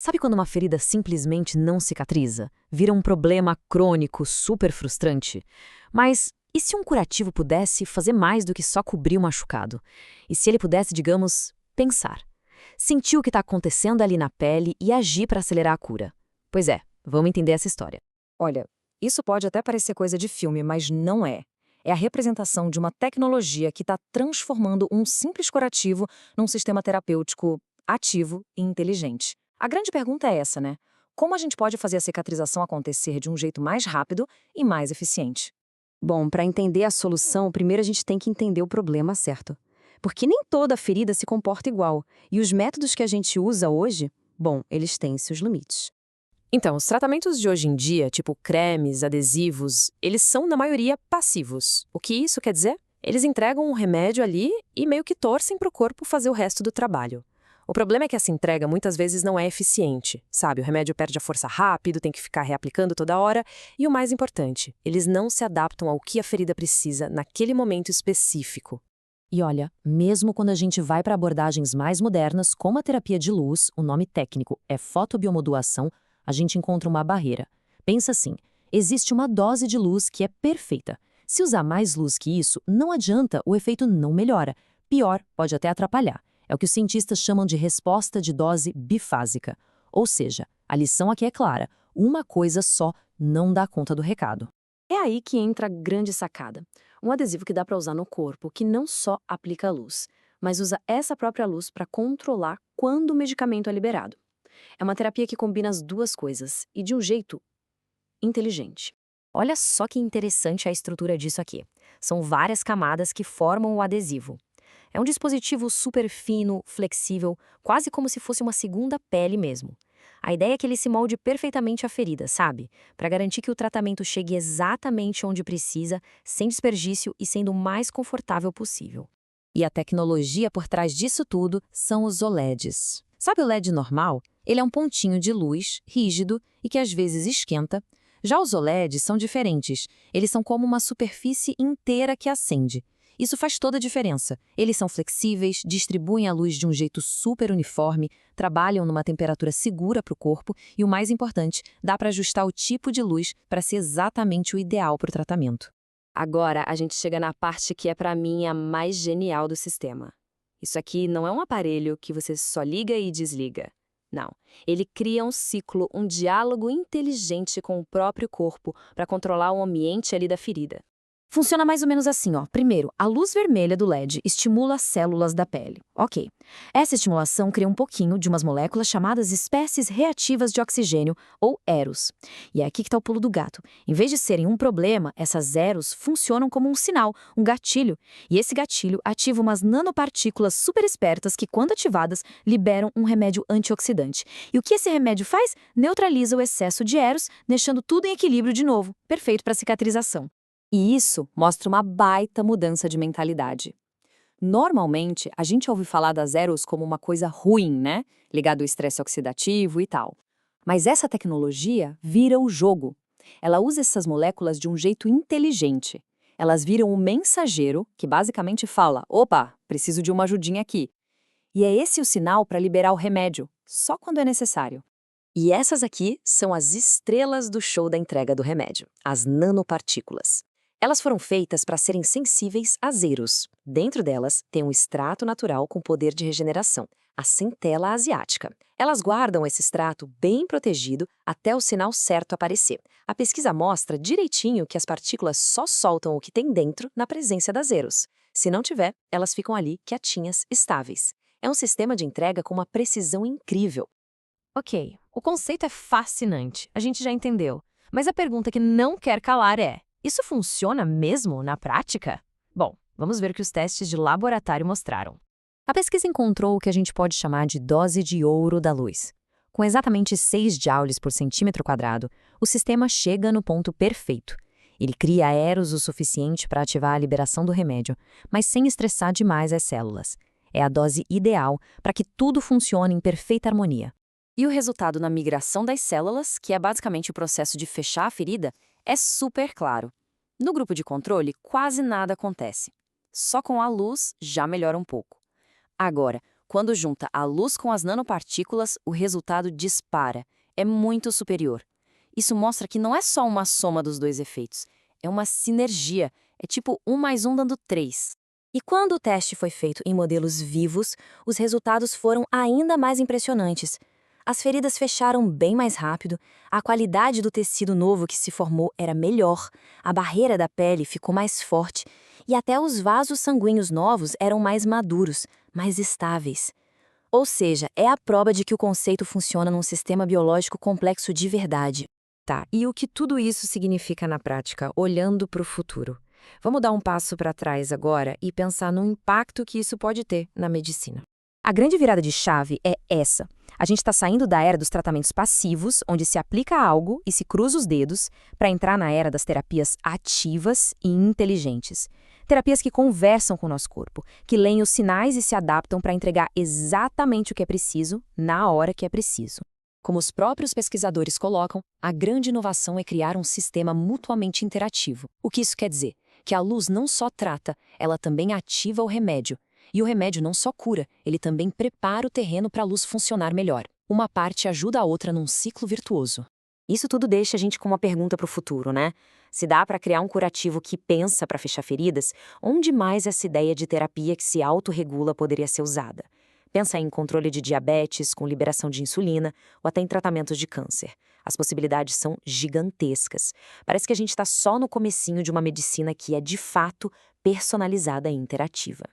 Sabe quando uma ferida simplesmente não cicatriza? Vira um problema crônico super frustrante? Mas e se um curativo pudesse fazer mais do que só cobrir o machucado? E se ele pudesse, digamos, pensar? Sentir o que está acontecendo ali na pele e agir para acelerar a cura? Pois é, vamos entender essa história. Olha, isso pode até parecer coisa de filme, mas não é. É a representação de uma tecnologia que está transformando um simples curativo num sistema terapêutico ativo e inteligente. A grande pergunta é essa, né? Como a gente pode fazer a cicatrização acontecer de um jeito mais rápido e mais eficiente? Bom, para entender a solução, primeiro a gente tem que entender o problema certo. Porque nem toda ferida se comporta igual, e os métodos que a gente usa hoje, bom, eles têm seus limites. Então, os tratamentos de hoje em dia, tipo cremes, adesivos, eles são, na maioria, passivos. O que isso quer dizer? Eles entregam um remédio ali e meio que torcem para o corpo fazer o resto do trabalho. O problema é que essa entrega muitas vezes não é eficiente, sabe? O remédio perde a força rápido, tem que ficar reaplicando toda hora. E o mais importante, eles não se adaptam ao que a ferida precisa naquele momento específico. E olha, mesmo quando a gente vai para abordagens mais modernas, como a terapia de luz, o nome técnico é fotobiomodulação, a gente encontra uma barreira. Pensa assim, existe uma dose de luz que é perfeita. Se usar mais luz que isso, não adianta, o efeito não melhora. Pior, pode até atrapalhar. É o que os cientistas chamam de resposta de dose bifásica. Ou seja, a lição aqui é clara, uma coisa só não dá conta do recado. É aí que entra a grande sacada. Um adesivo que dá para usar no corpo, que não só aplica luz, mas usa essa própria luz para controlar quando o medicamento é liberado. É uma terapia que combina as duas coisas, e de um jeito inteligente. Olha só que interessante a estrutura disso aqui. São várias camadas que formam o adesivo. É um dispositivo super fino, flexível, quase como se fosse uma segunda pele mesmo. A ideia é que ele se molde perfeitamente à ferida, sabe? Para garantir que o tratamento chegue exatamente onde precisa, sem desperdício e sendo o mais confortável possível. E a tecnologia por trás disso tudo são os OLEDs. Sabe o LED normal? Ele é um pontinho de luz, rígido e que às vezes esquenta. Já os OLEDs são diferentes. Eles são como uma superfície inteira que acende. Isso faz toda a diferença. Eles são flexíveis, distribuem a luz de um jeito super uniforme, trabalham numa temperatura segura para o corpo e, o mais importante, dá para ajustar o tipo de luz para ser exatamente o ideal para o tratamento. Agora a gente chega na parte que é para mim a mais genial do sistema. Isso aqui não é um aparelho que você só liga e desliga. Não. Ele cria um ciclo, um diálogo inteligente com o próprio corpo para controlar o ambiente ali da ferida. Funciona mais ou menos assim, ó. Primeiro, a luz vermelha do LED estimula as células da pele. Ok. Essa estimulação cria um pouquinho de umas moléculas chamadas espécies reativas de oxigênio, ou EROS. E é aqui que está o pulo do gato. Em vez de serem um problema, essas EROS funcionam como um sinal, um gatilho. E esse gatilho ativa umas nanopartículas super espertas que, quando ativadas, liberam um remédio antioxidante. E o que esse remédio faz? Neutraliza o excesso de EROS, deixando tudo em equilíbrio de novo. Perfeito para cicatrização. E isso mostra uma baita mudança de mentalidade. Normalmente, a gente ouve falar das EROS como uma coisa ruim, né? Ligado ao estresse oxidativo e tal. Mas essa tecnologia vira o jogo. Ela usa essas moléculas de um jeito inteligente. Elas viram um mensageiro que basicamente fala: opa, preciso de uma ajudinha aqui. E é esse o sinal para liberar o remédio, só quando é necessário. E essas aqui são as estrelas do show da entrega do remédio, as nanopartículas. Elas foram feitas para serem sensíveis a zeros. Dentro delas tem um extrato natural com poder de regeneração, a centela asiática. Elas guardam esse extrato bem protegido até o sinal certo aparecer. A pesquisa mostra direitinho que as partículas só soltam o que tem dentro na presença das zeros. Se não tiver, elas ficam ali quietinhas, estáveis. É um sistema de entrega com uma precisão incrível. Ok, o conceito é fascinante, a gente já entendeu. Mas a pergunta que não quer calar é: isso funciona mesmo na prática? Bom, vamos ver o que os testes de laboratório mostraram. A pesquisa encontrou o que a gente pode chamar de dose de ouro da luz. Com exatamente 6 joules por centímetro quadrado, o sistema chega no ponto perfeito. Ele cria aeros o suficiente para ativar a liberação do remédio, mas sem estressar demais as células. É a dose ideal para que tudo funcione em perfeita harmonia. E o resultado na migração das células, que é basicamente o processo de fechar a ferida, é super claro. No grupo de controle, quase nada acontece. Só com a luz já melhora um pouco. Agora, Quando junta a luz com as nanopartículas, o resultado dispara. É muito superior. Isso mostra que não é só uma soma dos dois efeitos, é uma sinergia. É tipo 1 mais 1 dando 3. E quando o teste foi feito em modelos vivos, os resultados foram ainda mais impressionantes. As feridas fecharam bem mais rápido, a qualidade do tecido novo que se formou era melhor, a barreira da pele ficou mais forte e até os vasos sanguíneos novos eram mais maduros, mais estáveis. Ou seja, é a prova de que o conceito funciona num sistema biológico complexo de verdade. Tá, e o que tudo isso significa na prática, olhando para o futuro? Vamos dar um passo para trás agora e pensar no impacto que isso pode ter na medicina. A grande virada de chave é essa. A gente está saindo da era dos tratamentos passivos, onde se aplica algo e se cruza os dedos, para entrar na era das terapias ativas e inteligentes. Terapias que conversam com o nosso corpo, que leem os sinais e se adaptam para entregar exatamente o que é preciso, na hora que é preciso. Como os próprios pesquisadores colocam, a grande inovação é criar um sistema mutuamente interativo. O que isso quer dizer? Que a luz não só trata, ela também ativa o remédio. E o remédio não só cura, ele também prepara o terreno para a luz funcionar melhor. Uma parte ajuda a outra num ciclo virtuoso. Isso tudo deixa a gente com uma pergunta para o futuro, né? Se dá para criar um curativo que pensa para fechar feridas, onde mais essa ideia de terapia que se autorregula poderia ser usada? Pensa em controle de diabetes, com liberação de insulina, ou até em tratamentos de câncer. As possibilidades são gigantescas. Parece que a gente está só no comecinho de uma medicina que é, de fato, personalizada e interativa.